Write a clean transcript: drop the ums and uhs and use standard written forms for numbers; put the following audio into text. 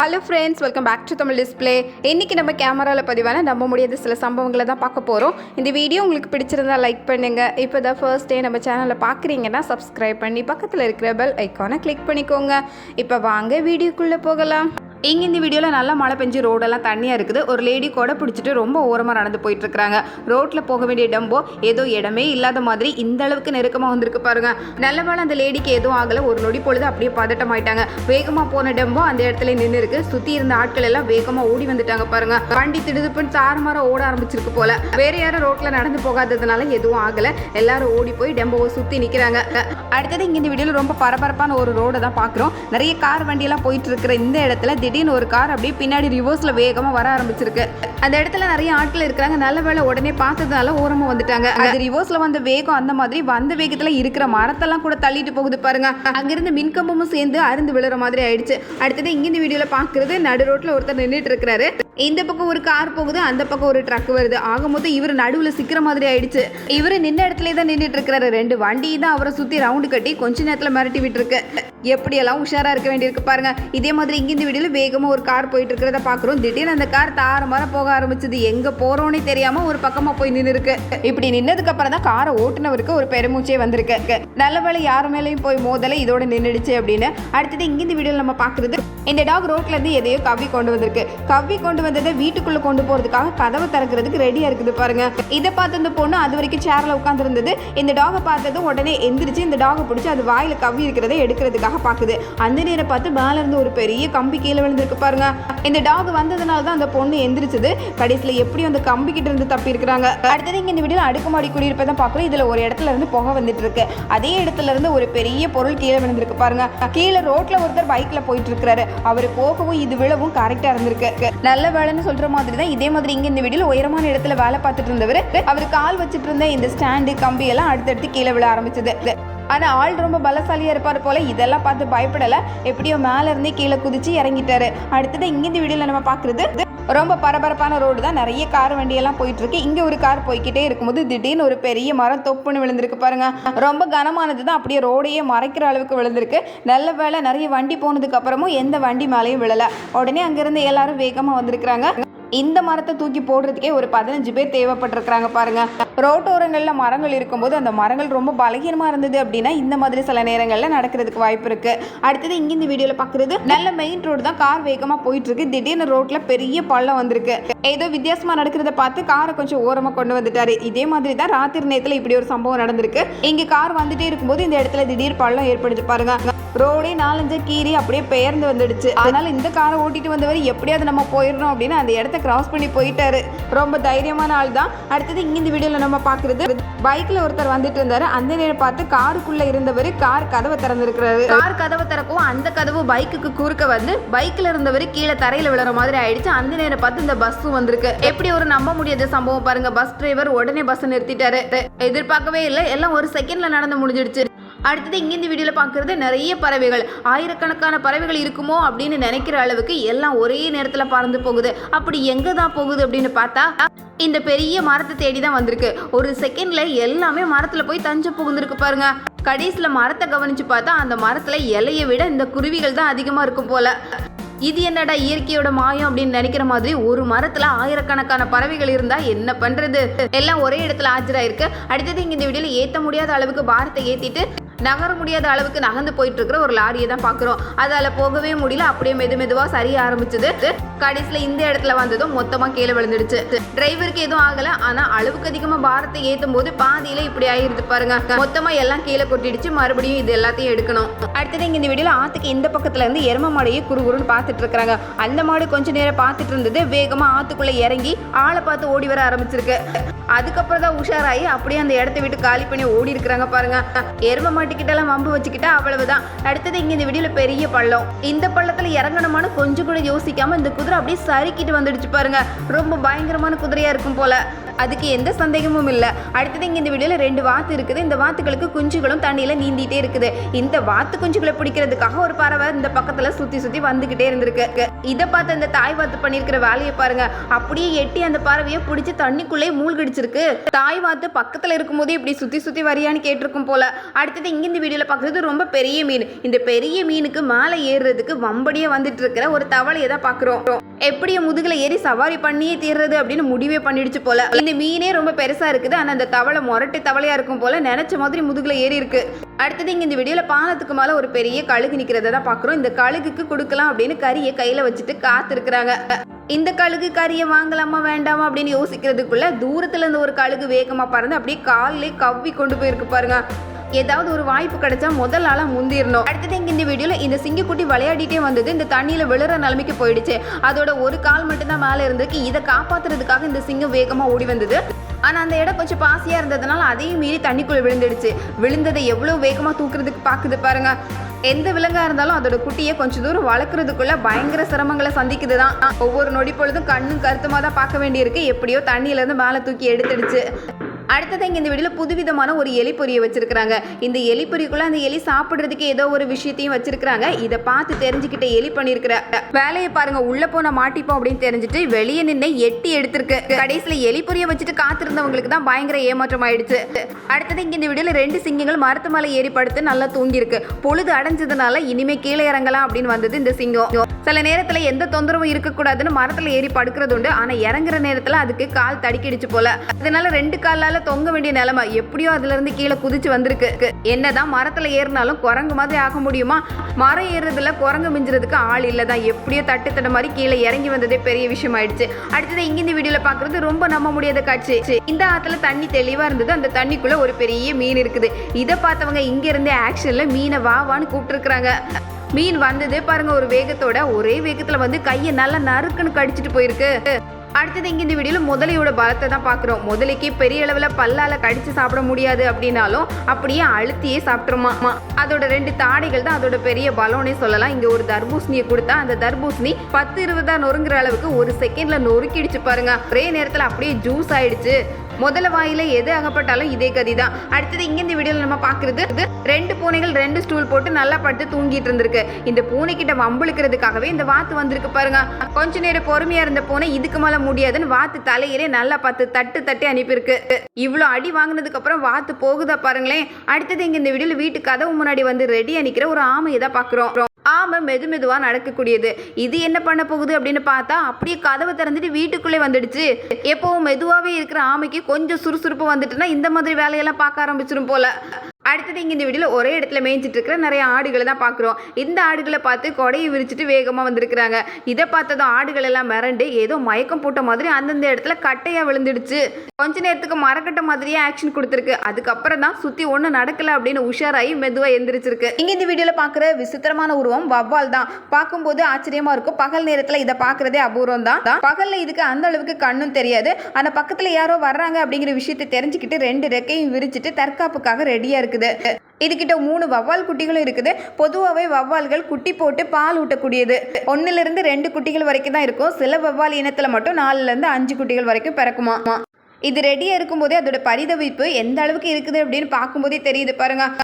Hello friends, welcome back to Tamil display. இன்றைக்கி நம்ம கேமராவில் பதிவான நம்ப முடியாத சில சம்பவங்களை தான் பார்க்க போகிறோம். இந்த வீடியோ உங்களுக்கு பிடிச்சிருந்தா லைக் பண்ணுங்கள். இப்போ தான் ஃபர்ஸ்ட் டே நம்ம சேனலில் பார்க்குறீங்கன்னா சப்ஸ்கிரைப் பண்ணி பக்கத்தில் இருக்கிற பெல் ஐக்கானை கிளிக் பண்ணிக்கோங்க. இப்போ வாங்க வீடியோக்குள்ளே போகலாம். இங்கே இந்த வீடியோவில் நல்லா மழை பெஞ்சு ரோடெல்லாம் தண்ணியாக இருக்குது. ஒரு லேடி கொடை பிடிச்சிட்டு ரொம்ப ஓரமாக நடந்து போயிட்டுருக்காங்க. ரோட்டில் போக வேண்டிய டம்போ ஏதோ இடமே இல்லாத மாதிரி இந்த அளவுக்கு நெருக்கமாக வந்திருக்கு பாருங்க. நல்ல வேளை அந்த லேடிக்கு எதுவும் ஆகலை. ஒரு நொடி பொழுது அப்படியே பதட்டமாயிட்டாங்க. வேகமாக போன டம்போ அந்த இடத்துல நின்று இருக்கு. சுற்றி இருந்த ஆட்கள் எல்லாம் வேகமாக ஓடி வந்துட்டாங்க பாருங்க. வண்டி திடுதுப்புன்னு தாறுமாற ஓட ஆரம்பிச்சிருக்கு போல. வேற யாரும் ரோட்டில் நடந்து போகாததுனால எதுவும் ஆகலை. எல்லாரும் ஓடி போய் டம்போவை சுற்றி நிற்கிறாங்க. அடுத்தது இங்கே இந்த வீடியோவில் ரொம்ப பரபரப்பான ஒரு ரோடை தான் பார்க்குறோம். நிறைய கார் வண்டியெல்லாம் போயிட்டு இருக்கிற இந்த இடத்துல திடீர்னு ஒரு கார் அப்படியே பின்னாடி ரிவர்ஸ்ல வேகமா வர ஆரம்பிச்சிருக்கு. அந்த இடத்துல நிறைய ஆட்கள் இருக்கிறாங்க. நல்ல வேளை உடனே பார்த்ததுனால ஓரமா வந்துட்டாங்க. அது ரிவர்ஸ்ல வந்த வேகம் அந்த மாதிரி வந்த வேகத்துல இருக்கிற மரத்தெல்லாம் கூட தள்ளிட்டு போகுது பாருங்க. அங்கிருந்து மின்கம்பமும் சேர்ந்து அருந்து விழுற மாதிரி ஆயிடுச்சு. அடுத்தது இங்க இந்த வீடியோல பாக்குறது நடு ரோட்ல ஒருத்தர் நின்றுட்டு இருக்கிறாரு. இந்த பக்கம் ஒரு கார் போகுது, அந்த பக்கம் ஒரு ட்ரக் வருது. ஆக மொத்தம் இவர் நடுவில் சிக்கிற மாதிரி ஆயிடுச்சு. இவர் நின்ன இடத்துல தான் நின்றுட்டு இருக்கிறாரு. ரெண்டு வண்டி தான் அவரை சுத்தி ரவுண்டு கட்டி கொஞ்ச நேரத்தில் மிரட்டி விட்டு இருக்கு. எப்படியெல்லாம் உஷாரா இருக்க வேண்டியிருக்கு பாருங்க. இதே மாதிரி இங்க இந்த வீடியோல வேகமா ஒரு கார் போயிட்டு இருக்கிறத பாக்குறோம். திடீர்னு அந்த கார் தாறுமாற போக ஆரம்பிச்சது. எங்க போறோன்னே தெரியாம ஒரு பக்கமா போய் நின்று இருக்கு. இப்படி நின்னதுக்கு அப்புறம் தான் காரை ஓட்டுனவருக்கு ஒரு பெருமூச்சே வந்திருக்கு. நல்ல வேளை யாரு மேலேயும் போய் மோதல இதோட நின்றுடுச்சு அப்படின்னு. அடுத்தது இங்க இந்த வீடியோல நம்ம பாக்குறது, இந்த டாக் ரோட்ல இருந்து எதையோ கவ்வி கொண்டு வந்திருக்கு. கவ்வி கொண்டு வந்ததை வீட்டுக்குள்ள கொண்டு போறதுக்காக கதவை திறக்கிறதுக்கு ரெடியா இருக்குது பாருங்க. இதை பார்த்து இந்த பொண்ணு அது வரைக்கும் சேர்ல உட்கார்ந்து இருந்தது. இந்த டாகை பார்த்ததும் உடனே எந்திரிச்சு இந்த டாகை பிடிச்சி அது வாயில கவ்வி இருக்கிறத எடுக்கிறதுக்காக பாக்குது. அந்த நேரம் பார்த்து மேல இருந்து ஒரு பெரிய கம்பி கீழே விழுந்திருக்கு பாருங்க. இந்த டாக் வந்ததுனால தான் அந்த பொண்ணு எந்திரிச்சது. கடைசியில எப்படி அந்த கம்பி கிட்ட இருந்து தப்பி இருக்கிறாங்க. அடுத்தது இங்க இந்த வீடியோல அடுக்குமாடி குடியிருப்பை தான் பார்க்குறோம். இதுல ஒரு இடத்துல இருந்து புகை வந்துட்டு இருக்கு. அதே இடத்துல இருந்து ஒரு பெரிய பொருள் கீழே விழுந்திருக்கு பாருங்க. கீழே ரோட்ல ஒருத்தர் பைக்ல போயிட்டு இருக்கிறாரு. அவர் போகவும் இது விழவும் கரெக்டா இருந்திருக்கு. நல்ல வேலைன்னு சொல்ற மாதிரி தான் இதே மாதிரி இங்க இந்த வீடியோல உயரமான இடத்துல வேலை பார்த்துட்டு இருந்தவர் அவர் கால் வச்சுட்டு இருந்த இந்த ஸ்டாண்டு கம்பி எல்லாம் அடுத்தடுத்து கீழே விழ ஆரம்பிச்சது. ஆனா ஆள் ரொம்ப பலசாலியா இருப்பாரு போல. இதெல்லாம் பார்த்து பயப்படல. எப்படியோ மேல இருந்தே கீழே குதிச்சு இறங்கிட்டாரு. அடுத்தது இங்க இந்த வீடியோல நம்ம பாக்குறது ரொம்ப பரபரப்பான ரோடு தான். நிறைய கார் வண்டியெல்லாம் போயிட்டு இருக்கு. இங்க ஒரு கார் போய்கிட்டே இருக்கும்போது திடீர்னு ஒரு பெரிய மரம் தொப்புன்னு விழுந்திருக்கு பாருங்க. ரொம்ப கனமானது தான். அப்படியே ரோடையே மறைக்கிற அளவுக்கு விழுந்திருக்கு. நல்ல வேளை நிறைய வண்டி போனதுக்கு அப்புறமும் எந்த வண்டி மேலேயும் விழல. உடனே அங்கிருந்து எல்லாரும் வேகமா வந்திருக்கிறாங்க. இந்த மரத்தை தூக்கி போடுறதுக்கே ஒரு 15 பேர் தேவைப்பட்டிருக்கிறாங்க பாருங்க. ரோட்டோரங்கள்ல மரங்கள் இருக்கும்போது அந்த மரங்கள் ரொம்ப பலகீனமா இருந்தது அப்படின்னா இந்த மாதிரி சில நேரங்கள்ல நடக்கிறதுக்கு வாய்ப்பு இருக்கு. அடுத்தது இங்க இந்த வீடியோல பாக்குறது நல்ல மெயின் ரோடு தான். கார் வேகமா போயிட்டு இருக்கு. திடீர்னு ரோட்ல பெரிய பள்ளம் வந்திருக்கு. ஏதோ வித்தியாசமா நடக்கிறத பார்த்து காரை கொஞ்சம் ஓரமா கொண்டு வந்துட்டாரு. இதே மாதிரி தான் ராத்திரி நேரத்துல இப்படி ஒரு சம்பவம் நடந்திருக்கு. இங்க கார் வந்துட்டே இருக்கும்போது இந்த இடத்துல திடீர் பள்ளம் ஏற்படுத்தி பாருங்க. ரோடே 4-5 கீறி அப்படியே பெயர்ந்து வந்துடுச்சு. அதனால இந்த காரை ஓட்டிட்டு வந்தவர் எப்படியாவது நம்ம போயிடணும் அப்படின்னு அந்த இடத்த கிராஸ் பண்ணி போயிட்டாரு. ரொம்ப தைரியமான ஆள் தான். அடுத்தது இங்க இந்த வீடியோல நம்ம பாக்குறது, பைக்ல ஒருத்தர் வந்துட்டு இருந்தாரு. அந்த நேரம் பார்த்து காருக்குள்ள இருந்தவர் கார் கதவை திறந்திருக்கிறாரு. கார் கதவை திறக்கவும் அந்த கதவு பைக்குக்கு குறுக்க வந்து பைக்ல இருந்தவர் கீழே தரையில விழுற மாதிரி ஆயிடுச்சு. அந்த நேரம் பார்த்து இந்த பஸ்ஸும் வந்திருக்கு. எப்படி ஒரு நம்ப முடியாத சம்பவம் பாருங்க. பஸ் டிரைவர் உடனே பஸ் நிறுத்திட்டாரு. எதிர்பார்க்கவே இல்லை. எல்லாம் ஒரு செகண்ட்ல நடந்து முடிஞ்சிடுச்சு. அடுத்தது இங்க இந்த வீடியோல பாக்குறது நிறைய பறவைகள், ஆயிரக்கணக்கான பறவைகள் இருக்குமோ அப்படின்னு நினைக்கிற அளவுக்கு எல்லாம் ஒரே நேரத்துல பறந்து போகுது. அப்படி எங்க தான் போகுது அப்படின்னு பார்த்தா இந்த பெரிய மரத்தை தேடி தான் வந்திருக்கு. ஒரு செகண்ட்ல எல்லாமே மரத்துல போய் தஞ்சம் புகுந்திருக்கு பாருங்க. கடைசியில மரத்தை கவனிச்சு பார்த்தா அந்த மரத்துல இலையை விட இந்த குருவிகள் தான் அதிகமா இருக்கும் போல. இது என்னடா இயற்கையோட மாயம் அப்படின்னு நினைக்கிற மாதிரி ஒரு மரத்துல ஆயிரக்கணக்கான பறவைகள் இருந்தா என்ன பண்றது? எல்லாம் ஒரே இடத்துல ஆஜராயிருக்கு. அடுத்தது இங்க இந்த வீடியோல ஏத்த முடியாத அளவுக்கு பாரத்தை ஏத்திட்டு நகர முடியாத அளவுக்கு நகர்ந்து போயிட்டு இருக்கிற ஒரு லாரியை தான் பாக்குறோம். அதால போகவே முடியல. அப்படியே மெதுவா சரிய ஆரம்பிச்சது. கடைசியில இந்த இடத்துல வந்ததும் மொத்தமா கீழே விழுந்துடுச்சு. டிரைவருக்கு எதுவும் ஆகல. ஆனா அளவுக்கு அதிகமா பாரத்தை ஏத்தும் போது பாதியில இப்படி ஆயிருது பாருங்க. மொத்தமா எல்லாம் கீழே கொட்டிடுச்சு. மறுபடியும் இது எல்லாத்தையும் எடுக்கணும். அடுத்தது இங்க இந்த வீடியோல ஆத்துக்கு இந்த பக்கத்துல இருந்து எரும மாடையை குறுகுறுன்னு பார்த்துட்டு இருக்காங்க. அந்த மாடு கொஞ்ச நேரம் பார்த்துட்டு இருந்தது. வேகமா ஆத்துக்குள்ள இறங்கி ஆளை பார்த்து ஓடி வர ஆரம்பிச்சிருக்கு. அதுக்கப்புறம் தான் உஷாராயி அப்படியே அந்த இடத்த விட்டு காலி பண்ணி ஓடி இருக்கிறாங்க பாருங்க. எரும மாட்டுக்கிட்ட எல்லாம் வம்பு வச்சுக்கிட்டா அவ்வளவுதான். அடுத்தது இங்க இந்த வீடியோல பெரிய பள்ளம். இந்த பள்ளத்துல இறங்கணுமானு கொஞ்சம் கூட யோசிக்காம இந்த குதிரை அப்படியே சறுக்கிட்டு வந்துடுச்சு பாருங்க. ரொம்ப பயங்கரமான குதிரையா இருக்கும் போல. அதுக்கு எந்த சந்தேகமும் இல்லை. அடுத்தது இங்கே இந்த வீடியோவில் 2 வாத்து இருக்குது. இந்த வாத்துக்களுக்கு குஞ்சுகளும் தண்ணியில் நீந்திட்டே இருக்குது. இந்த வாத்து குஞ்சுகளை பிடிக்கிறதுக்காக ஒரு பறவை இந்த பக்கத்தில் சுற்றி வந்துக்கிட்டே இருந்திருக்கு. இதை பார்த்து இந்த தாய் வாத்து பண்ணியிருக்கிற வேலையை பாருங்க. அப்படியே எட்டி அந்த பறவையை பிடிச்சி தண்ணிக்குள்ளே மூழ்கடிச்சிருக்கு. தாய் வாத்து பக்கத்தில் இருக்கும்போது இப்படி சுற்றி வரியான்னு கேட்டிருக்கும் போல. அடுத்தது இங்கே இந்த வீடியோவில் பார்க்குறது ரொம்ப பெரிய மீன். இந்த பெரிய மீனுக்கு மேலே ஏறுறதுக்கு வம்படியே வந்துட்டு இருக்கிற ஒரு தவளையை தான் பார்க்குறோம். எப்படியும் முதுகுல ஏறி சவாரி பண்ணியே தீர்றது அப்படின்னு முடிவே பண்ணிடுச்சு போல. இந்த மீனே ரொம்ப பெருசா இருக்குது. ஆனா அந்த தவளை மொரட்டு தவளையா இருக்கும் போல நினைச்ச மாதிரி முதுகுல ஏறி இருக்கு. அடுத்தது இங்க இந்த வீடியோல பாலத்துக்கு மேல ஒரு பெரிய கழுகு நிக்கிறத தான் பாக்குறோம். இந்த கழுகுக்கு கொடுக்கலாம் அப்படின்னு கறியை கையில வச்சுட்டு காத்து இருக்கிறாங்க. இந்த கழுகு கறியை வாங்கலாமா வேண்டாமா அப்படின்னு யோசிக்கிறதுக்குள்ள தூரத்துல இருந்து ஒரு கழுகு வேகமா பறந்து அப்படியே காலிலே கவ்வி கொண்டு போயிருக்கு பாருங்க. ஏதாவது ஒரு வாய்ப்பு கிடைச்சா முதல் ஆளா முந்திரணும். அடுத்தது இங்க இந்த வீடியோல இந்த சிங்கக்குட்டி விளையாடிட்டே வந்தது இந்த தண்ணியில விழுற நிலைமைக்கு போயிடுச்சு. அதோட ஒரு கால் மட்டும்தான் மேல இருந்திருக்கு. இதை காப்பாத்துறதுக்காக இந்த சிங்கம் வேகமா ஓடி வந்தது. ஆனா அந்த இடம் கொஞ்சம் பாசியா இருந்ததுனால அதையும் மீறி தண்ணிக்குள்ள விழுந்துடுச்சு. விழுந்ததை எவ்வளவு வேகமா தூக்குறதுக்கு பாக்குது பாருங்க. எந்த விலங்கா இருந்தாலும் அதோட குட்டியை கொஞ்சம் தூரம் வளர்க்கறதுக்குள்ள பயங்கர சிரமங்களை சந்திக்குதுதான். ஒவ்வொரு நொடி பொழுதும் கண்ணும் கருத்துமா தான் பார்க்க வேண்டியிருக்கு. எப்படியோ தண்ணியில இருந்து மேல தூக்கி எடுத்துடுச்சு. அடுத்தது இங்கே இந்த வீடியோவில் புதுவிதமான ஒரு எலிப்பொரியை வச்சிருக்கிறாங்க. இந்த எலிப்பொரிக்குள்ள அந்த எலி சாப்பிட்றதுக்கு ஏதோ ஒரு விஷயத்தையும் வச்சிருக்கிறாங்க. இதை பார்த்து தெரிஞ்சுக்கிட்ட எலி பண்ணியிருக்கிற வேலையை பாருங்க. உள்ள போன மாட்டிப்போம் அப்படின்னு தெரிஞ்சுட்டு வெளியே நின்று எட்டி எடுத்திருக்கு. கடைசியில் எலிப்பொரியை வச்சுட்டு காத்திருந்தவங்களுக்கு தான் பயங்கர ஏமாற்றம் ஆயிடுச்சு. அடுத்தது இங்கே இந்த வீடியோவில் 2 சிங்கங்கள் மரத்து மேலே ஏறி படுத்து நல்லா தூங்கியிருக்கு. பொழுது அடைஞ்சதுனால இனிமே கீழே இறங்கலாம் அப்படின்னு வந்தது இந்த சிங்கம். சில நேரத்தில் எந்த தொந்தரவும் இருக்கக்கூடாதுன்னு மரத்தில் ஏறி படுக்கிறது உண்டு. ஆனால் இறங்குற நேரத்தில் அதுக்கு கால் தடிக்கிடுச்சு போல. அதனால 2 காலால தொங்க வேண்டிய நிலைமை. எப்படியோ அதுல இருந்து கீழே குதிச்சு வந்திருக்கு. என்னதான் மரத்துல ஏறினாலும் குரங்கு மாதிரி ஆக முடியுமா? மரம் ஏறுறதுல குரங்கு மிஞ்சுறதுக்கு ஆள் இல்லதான். எப்படியோ தட்டு மாதிரி கீழே இறங்கி வந்ததே பெரிய விஷயம் ஆயிடுச்சு. அடுத்தது இங்க இந்த வீடியோல பாக்குறது ரொம்ப நம்ப முடியாத காட்சி. இந்த ஆத்துல தண்ணி தெளிவா இருந்தது. அந்த தண்ணிக்குள்ள ஒரு பெரிய மீன் இருக்குது. இதை பார்த்தவங்க இங்க இருந்தே ஆக்ஷன்ல மீனை வான்னு கூப்பிட்டு இருக்கிறாங்க. மீன் வந்தது பாருங்க ஒரு வேகத்தோட. ஒரே வேகத்துல வந்து கையை நல்லா நறுக்குன்னு கடிச்சிட்டு போயிருக்கு. அடுத்தது இங்கே இந்த வீடியோவில் முதலையோட பலத்தை தான் பார்க்குறோம். முதலைக்கு பெரிய அளவில் பல்லால் கடித்து சாப்பிட முடியாது அப்படின்னாலும் அப்படியே அழுத்தியே சாப்பிட்ருமா. அதோட 2 தாடைகள் தான் அதோட பெரிய பலோனே சொல்லலாம். இங்கே ஒரு தர்பூசணியை கொடுத்தா அந்த தர்பூசணி 10-20 நொறுங்குற அளவுக்கு ஒரு செகண்டில் நொறுக்கிடுச்சு பாருங்க. ஒரே நேரத்தில் அப்படியே ஜூஸ் ஆயிடுச்சு. முதல்ல வாயில எது அகப்பட்டாலும் இதே கதி தான். அடுத்தது இங்க இந்த வீடியோல நம்ம பாக்குறது 2 பூனைகள் 2 ஸ்டூல் போட்டு நல்லா படுத்து தூங்கிட்டு இருந்திருக்கு. இந்த பூனை கிட்ட வம்புழுக்கிறதுக்காகவே இந்த வாத்து வந்திருக்கு பாருங்க. கொஞ்ச நேரம் பொறுமையா இருந்த பூனை இதுக்கு மேல முடியாதுன்னு வாத்து தலையிலே நல்லா 10 தட்டி அனுப்பியிருக்கு. இவ்வளோ அடி வாங்கினதுக்கு அப்புறம் வாத்து போகுதா பாருங்களேன். அடுத்தது இங்க இந்த வீடியோல வீட்டு கதவு முன்னாடி வந்து ரெடியா நிக்கிற ஒரு ஆமையை தான் பாக்குறோம். ஆமை மெதுவா நடக்கக்கூடியது. இது என்ன பண்ண போகுது அப்படின்னு பார்த்தா அப்படியே கதவை திறந்துட்டு வீட்டுக்குள்ளே வந்துடுச்சு. எப்பவும் மெதுவாகவே இருக்கிற ஆமைக்கு கொஞ்சம் சுறுசுறுப்பு வந்துட்டுனா இந்த மாதிரி வேலையெல்லாம் பார்க்க ஆரம்பிச்சிடும் போல. அடுத்தது இங்கே இந்த வீடியோவில் ஒரே இடத்துல மேய்ஞ்சிட்டு இருக்கிற நிறைய ஆடுகளை தான் பார்க்குறோம். இந்த ஆடுகளை பார்த்து கொடையை விரிச்சிட்டு வேகமாக வந்திருக்கிறாங்க. இதை பார்த்ததும் ஆடுகள் எல்லாம் மிரண்டு ஏதோ மயக்கம் போட்ட மாதிரி அந்தந்த இடத்துல கட்டையாக விழுந்துடுச்சு. கொஞ்ச நேரத்துக்கு மரக்கட்ட மாதிரியே ஆக்ஷன் கொடுத்துருக்கு. அதுக்கப்புறம் தான் சுற்றி ஒன்றும் நடக்கலை அப்படின்னு உஷாராகி மெதுவாக எந்திரிச்சிருக்கு. இங்கே இந்த வீடியோவில் பார்க்குற விசித்திரமான உருவம் வவ்வால் தான். பார்க்கும்போது ஆச்சரியமாக இருக்கும். பகல் நேரத்தில் இதை பார்க்குறதே அபூர்வம் தான். பகலில் இதுக்கு அந்த அளவுக்கு கண்ணும் தெரியாது. ஆனால் பக்கத்தில் யாரோ வர்றாங்க அப்படிங்கிற விஷயத்தை தெரிஞ்சுக்கிட்டு 2 ரெக்கையும் விரிச்சிட்டு தற்காப்புக்காக ரெடியாக இருக்குது. இதுகிட்ட 3 வவ்வால் குட்டிகளும் இருக்குது. பொதுவாகவே வவ்வால்கள் குட்டி போட்டு பால் ஊட்டக்கூடியது. 1லிருந்து 2 குட்டிகள் வரைக்கும் தான் இருக்கும். சில வவ்வால் இனத்தில் மட்டும் 4லிருந்து 5 குட்டிகள் வரைக்கும் பிறக்குமா. இது ரெடியாக இருக்கும்போதே அதோட பரிதவிப்பு எந்த அளவுக்கு இருக்குது அப்படின்னு பார்க்கும்போதே தெரியுது பாருங்க.